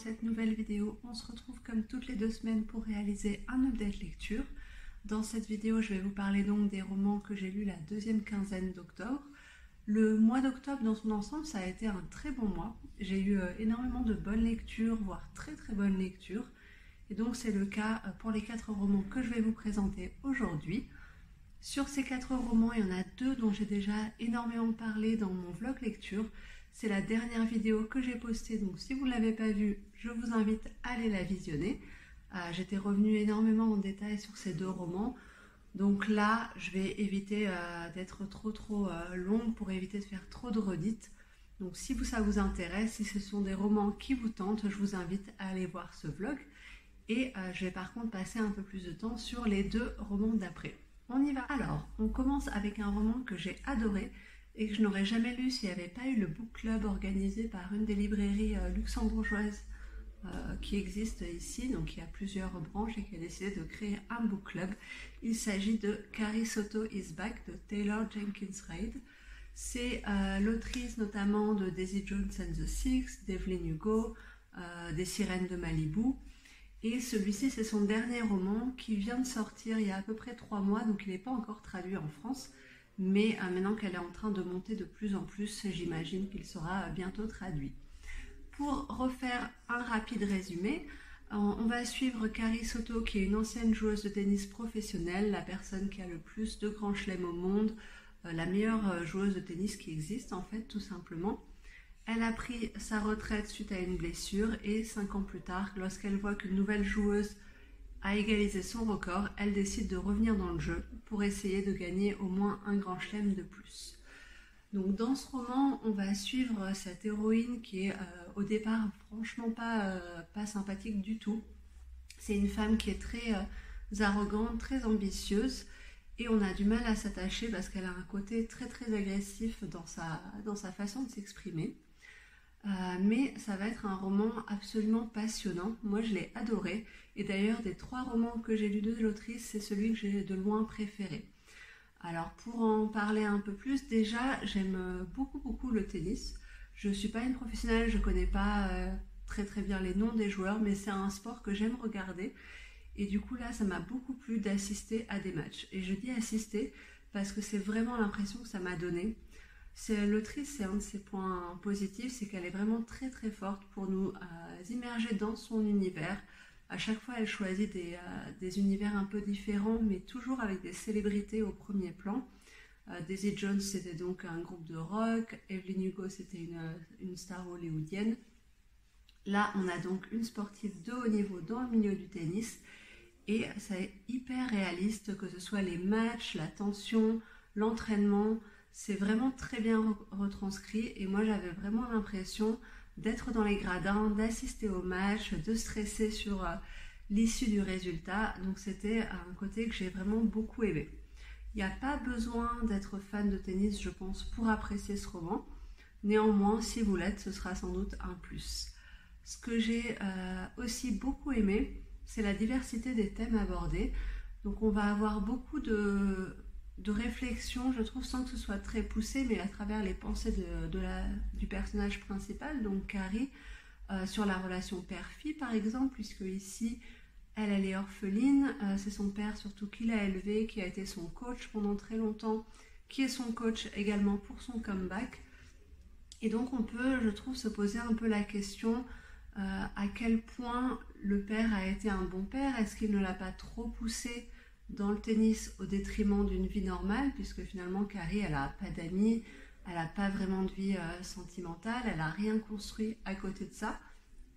cette nouvelle vidéo. On se retrouve comme toutes les 2 semaines pour réaliser un update lecture. Dans cette vidéo, je vais vous parler donc des romans que j'ai lus la deuxième quinzaine d'octobre. Le mois d'octobre dans son ensemble, ça a été un très bon mois. J'ai eu énormément de bonnes lectures, voire très bonnes lectures. Et donc c'est le cas pour les 4 romans que je vais vous présenter aujourd'hui. Sur ces 4 romans, il y en a 2 dont j'ai déjà énormément parlé dans mon vlog lecture. C'est la dernière vidéo que j'ai postée, donc si vous ne l'avez pas vue, je vous invite à aller la visionner. J'étais revenue énormément en détail sur ces 2 romans. Donc là, je vais éviter d'être trop longue pour éviter de faire trop de redites. Donc si ça vous intéresse, si ce sont des romans qui vous tentent, je vous invite à aller voir ce vlog. Et je vais par contre passer un peu plus de temps sur les 2 romans d'après. On y va. Alors, on commence avec un roman que j'ai adoré et que je n'aurais jamais lu s'il n'y avait pas eu le book club organisé par une des librairies luxembourgeoises qui existe ici. Donc il y a plusieurs branches et qui a décidé de créer un book club. Il s'agit de Carrie Soto is Back de Taylor Jenkins Reid. C'est l'autrice notamment de Daisy Jones and the Six, d'Evelyn Hugo, des Sirènes de Malibu. Et celui-ci, c'est son dernier roman qui vient de sortir il y a à peu près 3 mois, donc il n'est pas encore traduit en France. Mais maintenant qu'elle est en train de monter de plus en plus, j'imagine qu'il sera bientôt traduit. Pour refaire un rapide résumé, on va suivre Carrie Soto, qui est une ancienne joueuse de tennis professionnelle, la personne qui a le plus de grands chelems au monde, la meilleure joueuse de tennis qui existe en fait, tout simplement. Elle a pris sa retraite suite à une blessure et 5 ans plus tard, lorsqu'elle voit qu'une nouvelle joueuse a égalisé son record, elle décide de revenir dans le jeu pour essayer de gagner au moins un grand chelem de plus. Donc dans ce roman, on va suivre cette héroïne qui est au départ franchement pas sympathique du tout. C'est une femme qui est très arrogante, très ambitieuse et on a du mal à s'attacher parce qu'elle a un côté très agressif dans sa façon de s'exprimer. Mais ça va être un roman absolument passionnant. Moi je l'ai adoré et d'ailleurs des 3 romans que j'ai lus de l'autrice, c'est celui que j'ai de loin préféré. Alors pour en parler un peu plus, déjà j'aime beaucoup le tennis. Je ne suis pas une professionnelle, je ne connais pas très bien les noms des joueurs, mais c'est un sport que j'aime regarder. Et du coup là ça m'a beaucoup plu d'assister à des matchs. Et je dis assister parce que c'est vraiment l'impression que ça m'a donné. L'autrice, c'est un de ses points positifs, c'est qu'elle est vraiment très forte pour nous immerger dans son univers. À chaque fois, elle choisit des univers un peu différents, mais toujours avec des célébrités au premier plan. Daisy Jones, c'était donc un groupe de rock. Evelyn Hugo, c'était une star hollywoodienne. Là, on a donc une sportive de haut niveau dans le milieu du tennis. Et ça est hyper réaliste, que ce soit les matchs, la tension, l'entraînement. C'est vraiment très bien retranscrit et moi j'avais vraiment l'impression d'être dans les gradins, d'assister au match, de stresser sur l'issue du résultat. Donc c'était un côté que j'ai vraiment beaucoup aimé. Il n'y a pas besoin d'être fan de tennis, je pense, pour apprécier ce roman. Néanmoins, si vous l'êtes, ce sera sans doute un plus. Ce que j'ai aussi beaucoup aimé, c'est la diversité des thèmes abordés. Donc on va avoir beaucoup de réflexion, je trouve, sans que ce soit très poussé, mais à travers les pensées du personnage principal, donc Carrie, sur la relation père-fille par exemple, puisque ici elle est orpheline, c'est son père surtout qui l'a élevée, qui a été son coach pendant très longtemps, qui est son coach également pour son comeback. Et donc on peut, je trouve, se poser un peu la question à quel point le père a été un bon père, est-ce qu'il ne l'a pas trop poussé dans le tennis au détriment d'une vie normale, puisque finalement Carrie, elle n'a pas d'amis, elle n'a pas vraiment de vie sentimentale, elle n'a rien construit à côté de ça.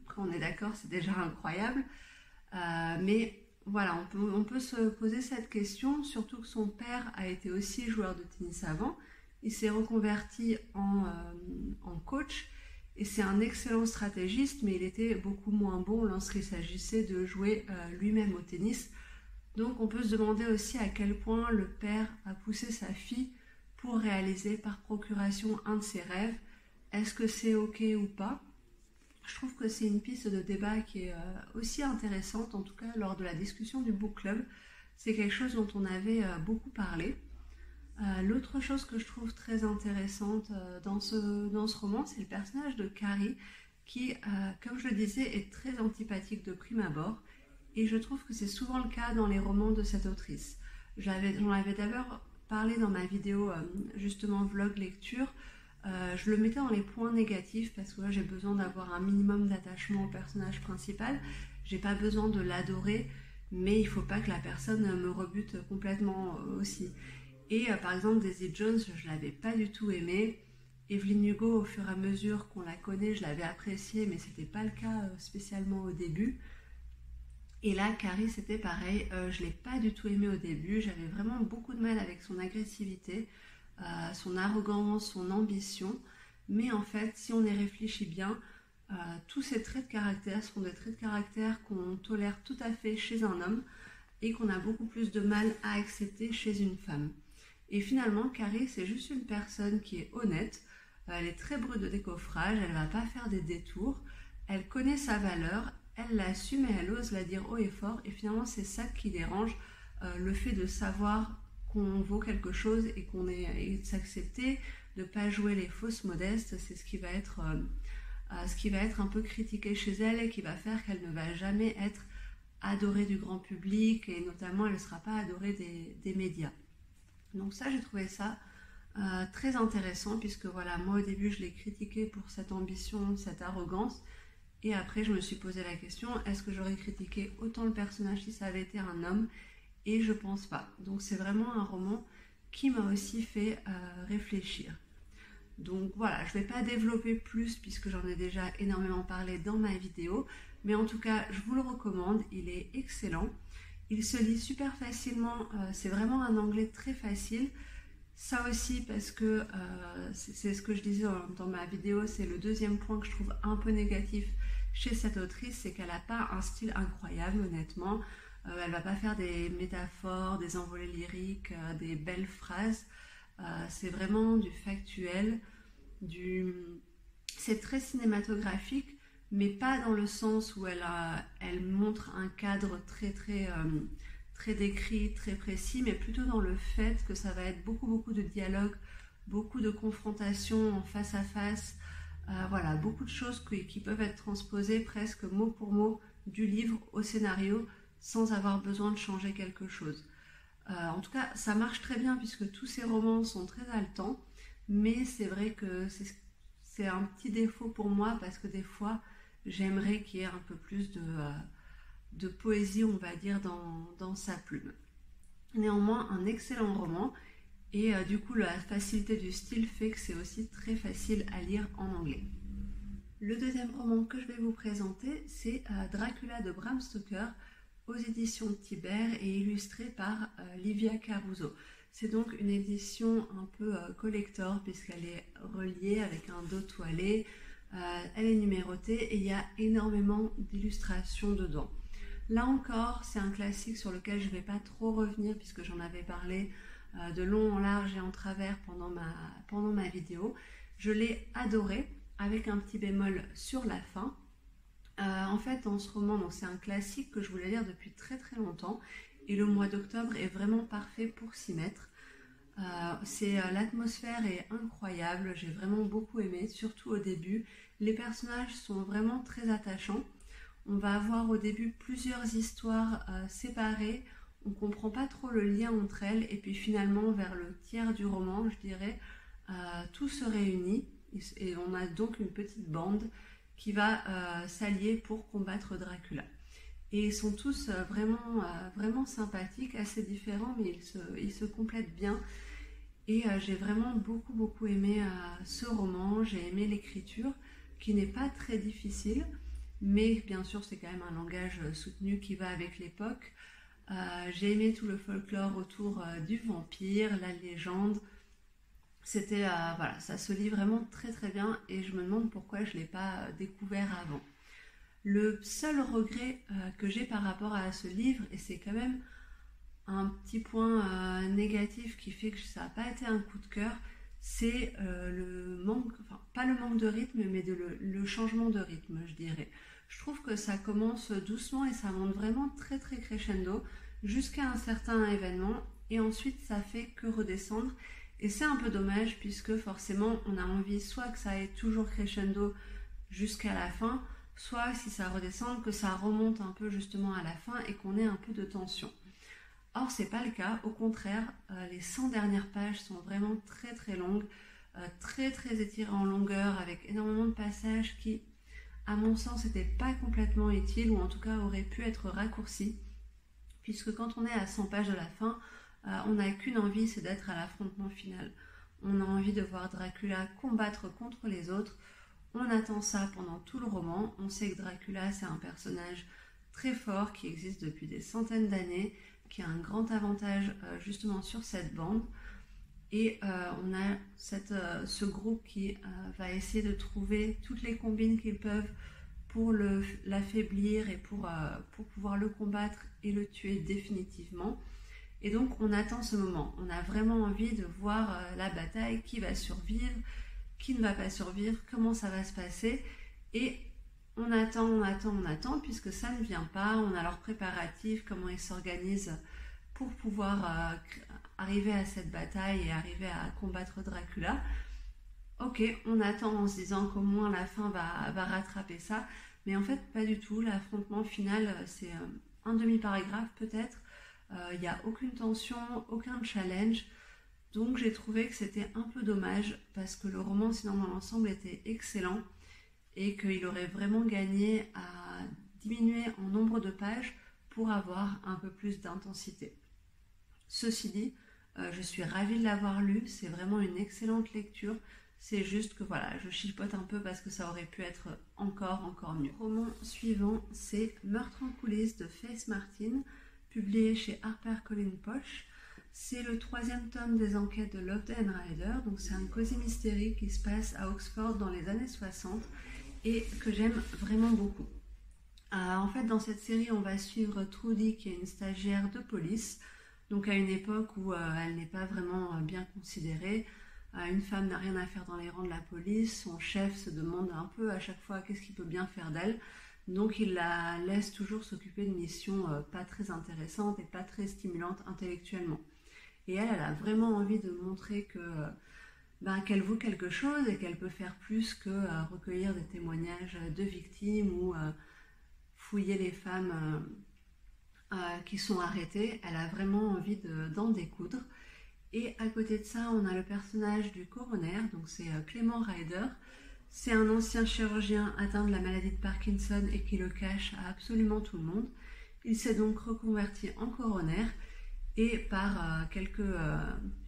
Après on est d'accord, c'est déjà incroyable, mais voilà, on peut se poser cette question, surtout que son père a été aussi joueur de tennis avant, il s'est reconverti en coach et c'est un excellent stratégiste, mais il était beaucoup moins bon lorsqu'il s'agissait de jouer lui-même au tennis. Donc on peut se demander aussi à quel point le père a poussé sa fille pour réaliser par procuration un de ses rêves. Est-ce que c'est ok ou pas? Je trouve que c'est une piste de débat qui est aussi intéressante, en tout cas lors de la discussion du book club. C'est quelque chose dont on avait beaucoup parlé. L'autre chose que je trouve très intéressante dans ce roman, c'est le personnage de Carrie, qui, comme je le disais, est très antipathique de prime abord. Et je trouve que c'est souvent le cas dans les romans de cette autrice. J'en avais d'abord parlé dans ma vidéo, justement vlog lecture. Je le mettais dans les points négatifs parce que là, j'ai besoin d'avoir un minimum d'attachement au personnage principal. J'ai pas besoin de l'adorer, mais il faut pas que la personne me rebute complètement aussi. Et par exemple, Daisy Jones, je l'avais pas du tout aimée. Evelyn Hugo, au fur et à mesure qu'on la connaît, je l'avais appréciée, mais c'était pas le cas spécialement au début. Et là, Carrie, c'était pareil. Je l'ai pas du tout aimée au début. J'avais vraiment beaucoup de mal avec son agressivité, son arrogance, son ambition. Mais en fait, si on y réfléchit bien, tous ces traits de caractère sont des traits de caractère qu'on tolère tout à fait chez un homme et qu'on a beaucoup plus de mal à accepter chez une femme. Et finalement, Carrie, c'est juste une personne qui est honnête. Elle est très brute de décoffrage, elle ne va pas faire des détours, elle connaît sa valeur, elle l'assume et elle ose la dire haut et fort. Et finalement, c'est ça qui dérange, le fait de savoir qu'on vaut quelque chose et et de s'accepter, de ne pas jouer les fausses modestes. C'est ce qui va être un peu critiqué chez elle et qui va faire qu'elle ne va jamais être adorée du grand public et notamment elle ne sera pas adorée des médias. Donc ça, j'ai trouvé ça très intéressant puisque voilà, moi au début je l'ai critiqué pour cette ambition, cette arrogance, et après je me suis posé la question, est-ce que j'aurais critiqué autant le personnage si ça avait été un homme? Et je pense pas. Donc c'est vraiment un roman qui m'a aussi fait réfléchir. Donc voilà, je ne vais pas développer plus puisque j'en ai déjà énormément parlé dans ma vidéo, mais en tout cas je vous le recommande, il est excellent. Il se lit super facilement, c'est vraiment un anglais très facile. Ça aussi parce que c'est ce que je disais dans ma vidéo, c'est le deuxième point que je trouve un peu négatif chez cette autrice, c'est qu'elle n'a pas un style incroyable honnêtement. Elle va pas faire des métaphores, des envolées lyriques, des belles phrases. C'est vraiment du factuel, c'est très cinématographique, mais pas dans le sens où elle montre un cadre très décrit, très précis, mais plutôt dans le fait que ça va être beaucoup de dialogue, beaucoup de confrontations en face à face, voilà, beaucoup de choses qui peuvent être transposées presque mot pour mot du livre au scénario sans avoir besoin de changer quelque chose. En tout cas, ça marche très bien puisque tous ces romans sont très haletants, mais c'est vrai que c'est un petit défaut pour moi parce que des fois, j'aimerais qu'il y ait un peu plus de poésie, on va dire, dans sa plume. Néanmoins, un excellent roman et du coup, la facilité du style fait que c'est aussi très facile à lire en anglais. Le deuxième roman que je vais vous présenter, c'est Dracula de Bram Stoker, aux éditions Thibert et illustré par Livia Caruso. C'est donc une édition un peu collector puisqu'elle est reliée avec un dos toilé, elle est numérotée et il y a énormément d'illustrations dedans. Là encore, c'est un classique sur lequel je ne vais pas trop revenir puisque j'en avais parlé de long en large et en travers pendant ma vidéo. Je l'ai adoré avec un petit bémol sur la fin. En fait, dans ce roman, c'est un classique que je voulais lire depuis très longtemps et le mois d'octobre est vraiment parfait pour s'y mettre. L'atmosphère est incroyable, j'ai vraiment beaucoup aimé, surtout au début. Les personnages sont vraiment très attachants. On va avoir au début plusieurs histoires séparées, on ne comprend pas trop le lien entre elles et puis finalement vers le tiers du roman, je dirais, tout se réunit et on a donc une petite bande qui va s'allier pour combattre Dracula. Et ils sont tous vraiment sympathiques, assez différents, mais ils se complètent bien. Et j'ai vraiment beaucoup aimé ce roman. J'ai aimé l'écriture, qui n'est pas très difficile, mais bien sûr c'est quand même un langage soutenu qui va avec l'époque. J'ai aimé tout le folklore autour du vampire, la légende. C'était, voilà, ça se lit vraiment très bien et je me demande pourquoi je ne l'ai pas découvert avant. Le seul regret que j'ai par rapport à ce livre, et c'est quand même un petit point négatif qui fait que ça n'a pas été un coup de cœur, c'est le manque, enfin pas le manque de rythme, mais le changement de rythme, je dirais. Je trouve que ça commence doucement et ça monte vraiment très crescendo jusqu'à un certain événement et ensuite ça fait que redescendre. Et c'est un peu dommage puisque forcément on a envie soit que ça aille toujours crescendo jusqu'à la fin, soit si ça redescend, que ça remonte un peu justement à la fin et qu'on ait un peu de tension. Or, c'est pas le cas, au contraire, les 100 dernières pages sont vraiment très très longues, très très étirées en longueur, avec énormément de passages qui, à mon sens, n'étaient pas complètement utiles, ou en tout cas auraient pu être raccourcis, puisque quand on est à 100 pages de la fin, on n'a qu'une envie, c'est d'être à l'affrontement final. On a envie de voir Dracula combattre contre les autres. On attend ça pendant tout le roman. On sait que Dracula, c'est un personnage très fort qui existe depuis des centaines d'années, qui a un grand avantage justement sur cette bande. Et on a ce groupe qui va essayer de trouver toutes les combines qu'ils peuvent pour l'affaiblir et pour pouvoir le combattre et le tuer définitivement. Et donc on attend ce moment. On a vraiment envie de voir la bataille, qui va survivre, qui ne va pas survivre, comment ça va se passer. Et on attend, puisque ça ne vient pas. On a leurs préparatifs, comment ils s'organisent pour pouvoir arriver à cette bataille et arriver à combattre Dracula. Ok, on attend en se disant qu'au moins la fin va rattraper ça. Mais en fait, pas du tout. L'affrontement final, c'est un demi-paragraphe peut-être. Il n'y a aucune tension, aucun challenge. Donc j'ai trouvé que c'était un peu dommage, parce que le roman, sinon dans l'ensemble, était excellent et qu'il aurait vraiment gagné à diminuer en nombre de pages pour avoir un peu plus d'intensité. Ceci dit, je suis ravie de l'avoir lu, c'est vraiment une excellente lecture. C'est juste que voilà, je chipote un peu parce que ça aurait pu être encore mieux. Le roman suivant, c'est Meurtre en coulisses de Faith Martin, publié chez HarperCollins Poche. C'est le 3e tome des enquêtes de Loveday & Rider, donc c'est un cosy mystery qui se passe à Oxford dans les années 60 et que j'aime vraiment beaucoup. En fait, dans cette série, on va suivre Trudy, qui est une stagiaire de police, donc à une époque où elle n'est pas vraiment bien considérée. Une femme n'a rien à faire dans les rangs de la police, son chef se demande un peu à chaque fois qu'est-ce qu'il peut bien faire d'elle. Donc il la laisse toujours s'occuper de missions pas très intéressantes et pas très stimulantes intellectuellement. Et elle a vraiment envie de montrer qu'elle vaut quelque chose et qu'elle peut faire plus que recueillir des témoignages de victimes ou fouiller les femmes qui sont arrêtées. Elle a vraiment envie d'en découdre. Et à côté de ça, on a le personnage du coroner, donc c'est Clément Ryder. C'est un ancien chirurgien atteint de la maladie de Parkinson et qui le cache à absolument tout le monde. Il s'est donc reconverti en coroner et par quelques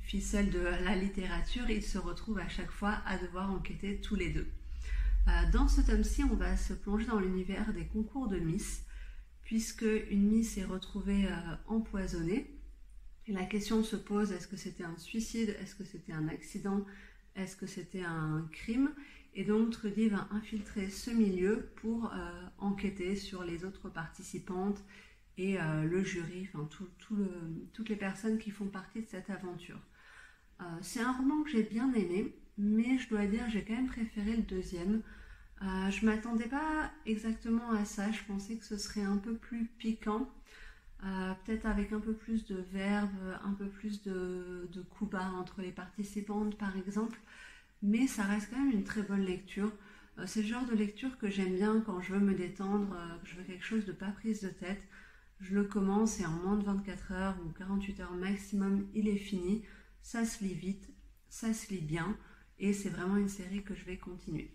ficelles de la littérature, il se retrouve à chaque fois à devoir enquêter tous les deux. Dans ce tome-ci, on va se plonger dans l'univers des concours de Miss, puisque une Miss est retrouvée empoisonnée. Et la question se pose, est-ce que c'était un suicide? Est-ce que c'était un accident? Est-ce que c'était un crime? Et donc Trudy va infiltrer ce milieu pour enquêter sur les autres participantes et le jury, enfin toutes les personnes qui font partie de cette aventure. C'est un roman que j'ai bien aimé, mais je dois dire j'ai quand même préféré le deuxième. Je ne m'attendais pas exactement à ça, je pensais que ce serait un peu plus piquant. Peut-être avec un peu plus de verve, un peu plus de coups bas entre les participantes par exemple, mais ça reste quand même une très bonne lecture. C'est le genre de lecture que j'aime bien quand je veux me détendre, que je veux quelque chose de pas prise de tête. Je le commence et en moins de 24 heures ou 48 heures maximum, il est fini. Ça se lit vite, ça se lit bien et c'est vraiment une série que je vais continuer.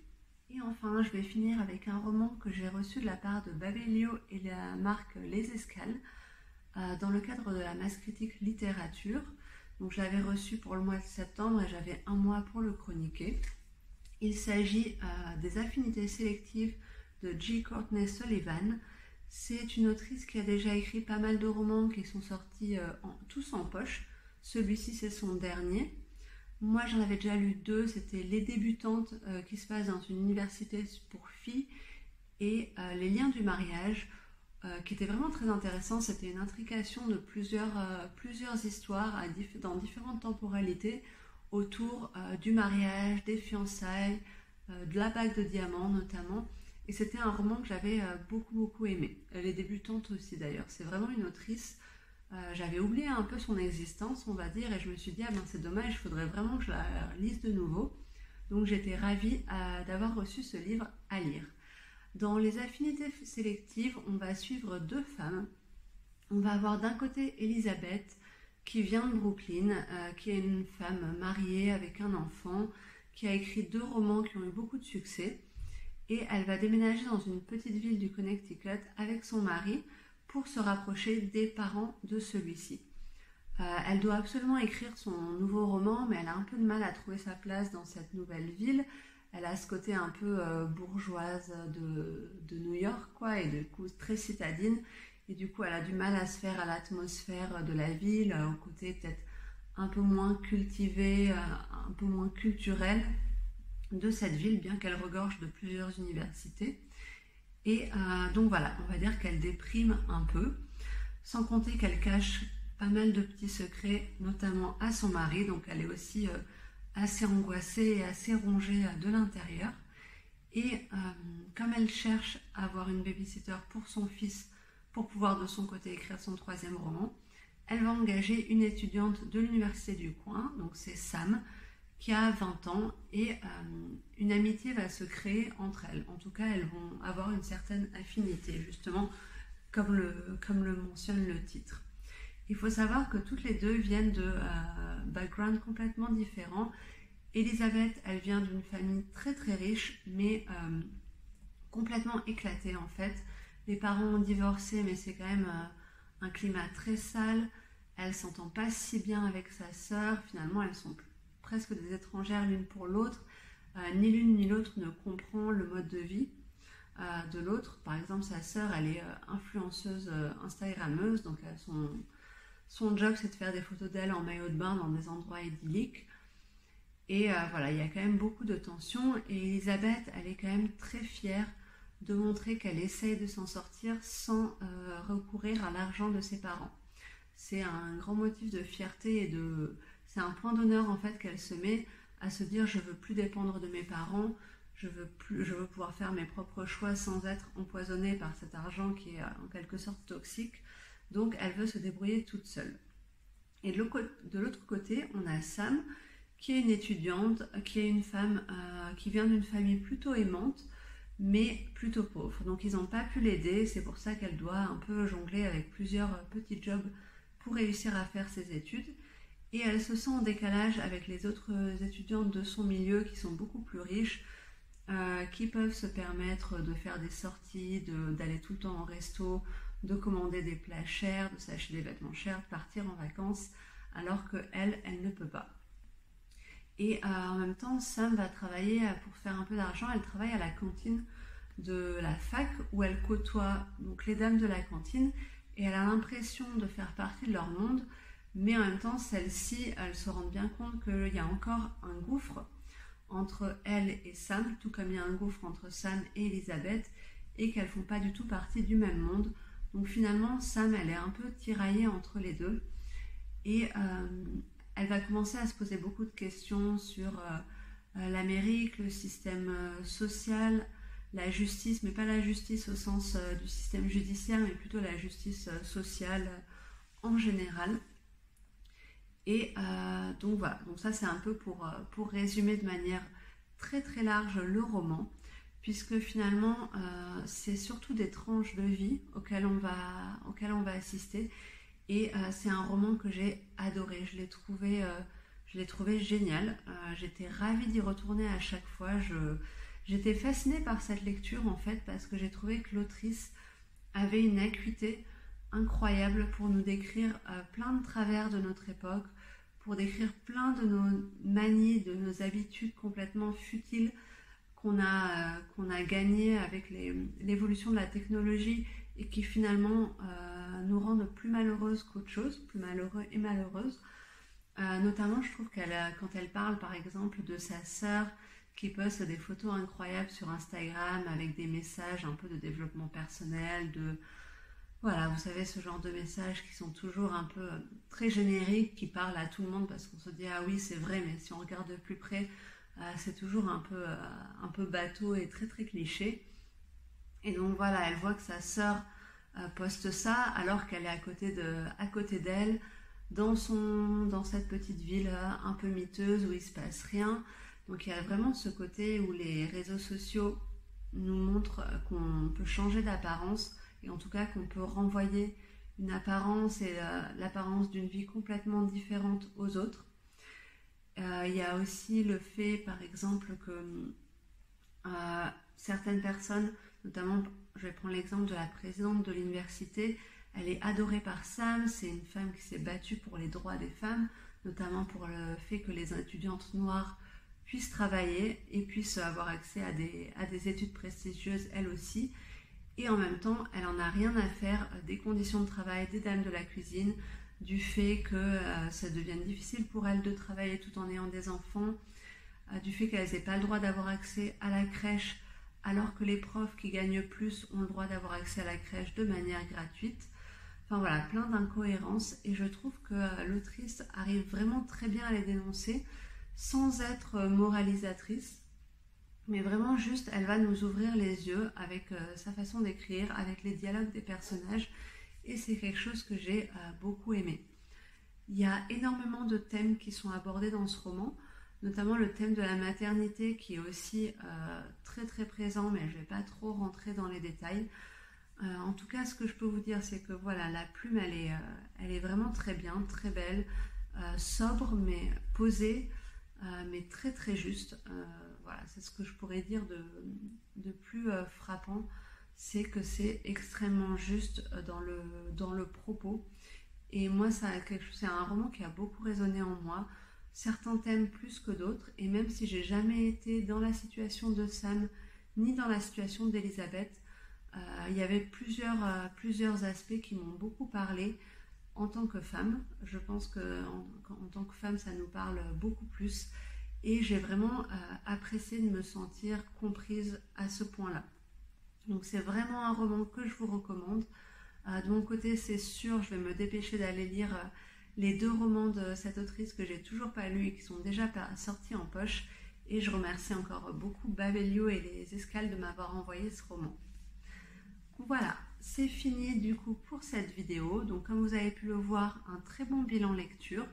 Et enfin, je vais finir avec un roman que j'ai reçu de la part de Babelio et la marque Les Escales, dans le cadre de la masse critique littérature. Donc je l'avais reçu pour le mois de septembre et j'avais un mois pour le chroniquer. Il s'agit des affinités sélectives de J. Courtney Sullivan. C'est une autrice qui a déjà écrit pas mal de romans qui sont sortis tous en poche. Celui-ci c'est son dernier. Moi j'en avais déjà lu 2, c'était Les débutantes qui se passent dans une université pour filles et Les liens du mariage, qui était vraiment très intéressant. C'était une intrication de plusieurs histoires dans différentes temporalités autour du mariage, des fiançailles, de la bague de diamants notamment. Et c'était un roman que j'avais beaucoup aimé. Les débutantes aussi d'ailleurs. C'est vraiment une autrice. J'avais oublié un peu son existence, on va dire, et je me suis dit, c'est dommage, il faudrait vraiment que je la lise de nouveau. Donc j'étais ravie d'avoir reçu ce livre à lire. Dans les affinités sélectives, on va suivre 2 femmes. On va avoir d'un côté Elisabeth, qui vient de Brooklyn, qui est une femme mariée avec un enfant, qui a écrit 2 romans qui ont eu beaucoup de succès. Et elle va déménager dans une petite ville du Connecticut avec son mari pour se rapprocher des parents de celui-ci. Elle doit absolument écrire son nouveau roman, mais elle a un peu de mal à trouver sa place dans cette nouvelle ville. Elle a ce côté un peu bourgeoise de New York, quoi, et du coup très citadine. Et du coup, elle a du mal à se faire à l'atmosphère de la ville, au côté peut-être un peu moins cultivé, un peu moins culturel de cette ville, bien qu'elle regorge de plusieurs universités. Et donc voilà, on va dire qu'elle déprime un peu, sans compter qu'elle cache pas mal de petits secrets, notamment à son mari, donc elle est aussi assez angoissée et assez rongée de l'intérieur. Et comme elle cherche à avoir une babysitter pour son fils, pour pouvoir de son côté écrire son 3e roman, elle va engager une étudiante de l'université du coin, donc c'est Sam, qui a 20 ans, et une amitié va se créer entre elles. En tout cas, elles vont avoir une certaine affinité, justement, comme le mentionne le titre. Il faut savoir que toutes les 2 viennent de backgrounds complètement différents. Elisabeth, elle vient d'une famille très très riche, mais complètement éclatée en fait. Les parents ont divorcé, mais c'est quand même un climat très sale. Elle s'entend pas si bien avec sa sœur. Finalement, elles sont presque des étrangères l'une pour l'autre. Ni l'une ni l'autre ne comprend le mode de vie de l'autre. Par exemple, sa sœur, elle est influenceuse instagrammeuse, donc son job, c'est de faire des photos d'elle en maillot de bain dans des endroits idylliques. Et voilà, il y a quand même beaucoup de tensions. Et Elisabeth, elle est quand même très fière de montrer qu'elle essaye de s'en sortir sans recourir à l'argent de ses parents. C'est un grand motif de fierté et c'est un point d'honneur en fait qu'elle se met à se dire je veux plus dépendre de mes parents, je veux pouvoir faire mes propres choix sans être empoisonnée par cet argent qui est en quelque sorte toxique. Donc elle veut se débrouiller toute seule. Et de l'autre côté, on a Sam, qui est une étudiante, qui est une femme qui vient d'une famille plutôt aimante, mais plutôt pauvre. Donc ils n'ont pas pu l'aider, c'est pour ça qu'elle doit un peu jongler avec plusieurs petits jobs pour réussir à faire ses études. Et elle se sent en décalage avec les autres étudiantes de son milieu qui sont beaucoup plus riches, qui peuvent se permettre de faire des sorties, d'aller tout le temps en resto, de commander des plats chers, de s'acheter des vêtements chers, de partir en vacances, alors qu'elle ne peut pas. Et en même temps, Sam va travailler pour faire un peu d'argent. Elle travaille à la cantine de la fac où elle côtoie donc les dames de la cantine et elle a l'impression de faire partie de leur monde, mais en même temps, celles-ci, elles se rendent bien compte qu'il y a encore un gouffre entre elle et Sam, tout comme il y a un gouffre entre Sam et Elisabeth, et qu'elles ne font pas du tout partie du même monde. Donc finalement, Sam, elle est un peu tiraillée entre les deux, et elle va commencer à se poser beaucoup de questions sur l'Amérique, le système social, la justice, mais pas la justice au sens du système judiciaire, mais plutôt la justice sociale en général. Et donc voilà, donc ça c'est un peu pour résumer de manière très très large le roman, puisque finalement c'est surtout des tranches de vie auxquelles on va assister. Et c'est un roman que j'ai adoré, je l'ai trouvé génial, j'étais ravie d'y retourner à chaque fois, j'étais fascinée par cette lecture en fait, parce que j'ai trouvé que l'autrice avait une acuité incroyable pour nous décrire plein de travers de notre époque, pour décrire plein de nos manies, de nos habitudes complètement futiles qu'on a gagnées avec l'évolution de la technologie et qui finalement nous rendent plus malheureuses qu'autre chose, plus malheureux et malheureuses. Notamment, je trouve quand elle parle par exemple de sa sœur qui poste des photos incroyables sur Instagram avec des messages un peu de développement personnel, voilà, vous savez, ce genre de messages qui sont toujours un peu très génériques, qui parlent à tout le monde parce qu'on se dit ah oui c'est vrai, mais si on regarde de plus près, c'est toujours un peu bateau et très très cliché. Et donc voilà, elle voit que sa sœur poste ça alors qu'elle est à côté d'elle, dans cette petite ville un peu miteuse où il se passe rien. Donc il y a vraiment ce côté où les réseaux sociaux nous montre qu'on peut changer d'apparence et en tout cas qu'on peut renvoyer une apparence et l'apparence d'une vie complètement différente aux autres. Il y a aussi le fait, par exemple, que certaines personnes, notamment, je vais prendre l'exemple de la présidente de l'université, elle est adorée par Sam, c'est une femme qui s'est battue pour les droits des femmes, notamment pour le fait que les étudiantes noires puissent travailler et puissent avoir accès à des études prestigieuses elles aussi. Et en même temps, elle n'en a rien à faire des conditions de travail des dames de la cuisine, du fait que ça devienne difficile pour elles de travailler tout en ayant des enfants, du fait qu'elles n'aient pas le droit d'avoir accès à la crèche, alors que les profs qui gagnent plus ont le droit d'avoir accès à la crèche de manière gratuite. Enfin voilà, plein d'incohérences, et je trouve que l'autrice arrive vraiment très bien à les dénoncer sans être moralisatrice, mais vraiment juste elle va nous ouvrir les yeux avec sa façon d'écrire, avec les dialogues des personnages, et c'est quelque chose que j'ai beaucoup aimé. Il y a énormément de thèmes qui sont abordés dans ce roman, notamment le thème de la maternité qui est aussi très très présent, mais je ne vais pas trop rentrer dans les détails. En tout cas, ce que je peux vous dire, c'est que voilà, la plume, elle est vraiment très bien, très belle, sobre, mais posée, mais très très juste. Voilà, c'est ce que je pourrais dire de plus frappant, c'est que c'est extrêmement juste dans le propos. Et moi, c'est un roman qui a beaucoup résonné en moi, certains thèmes plus que d'autres, et même si j'ai jamais été dans la situation de Sam, ni dans la situation d'Elisabeth, il y avait plusieurs aspects qui m'ont beaucoup parlé en tant que femme. Je pense qu'en tant que femme, ça nous parle beaucoup plus. Et j'ai vraiment apprécié de me sentir comprise à ce point-là. Donc c'est vraiment un roman que je vous recommande. De mon côté, c'est sûr, je vais me dépêcher d'aller lire les 2 romans de cette autrice que j'ai toujours pas lus et qui sont déjà sortis en poche. Et je remercie encore beaucoup Babelio et les Escales de m'avoir envoyé ce roman. Voilà, c'est fini du coup pour cette vidéo. Donc comme vous avez pu le voir, un très bon bilan lecture.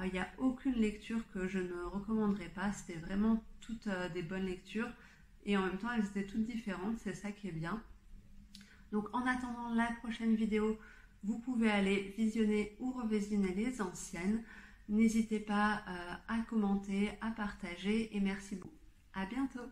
Il n'y a aucune lecture que je ne recommanderais pas. C'était vraiment toutes des bonnes lectures. Et en même temps, elles étaient toutes différentes. C'est ça qui est bien. Donc en attendant la prochaine vidéo, vous pouvez aller visionner ou revisionner les anciennes. N'hésitez pas à commenter, à partager et merci beaucoup. À bientôt.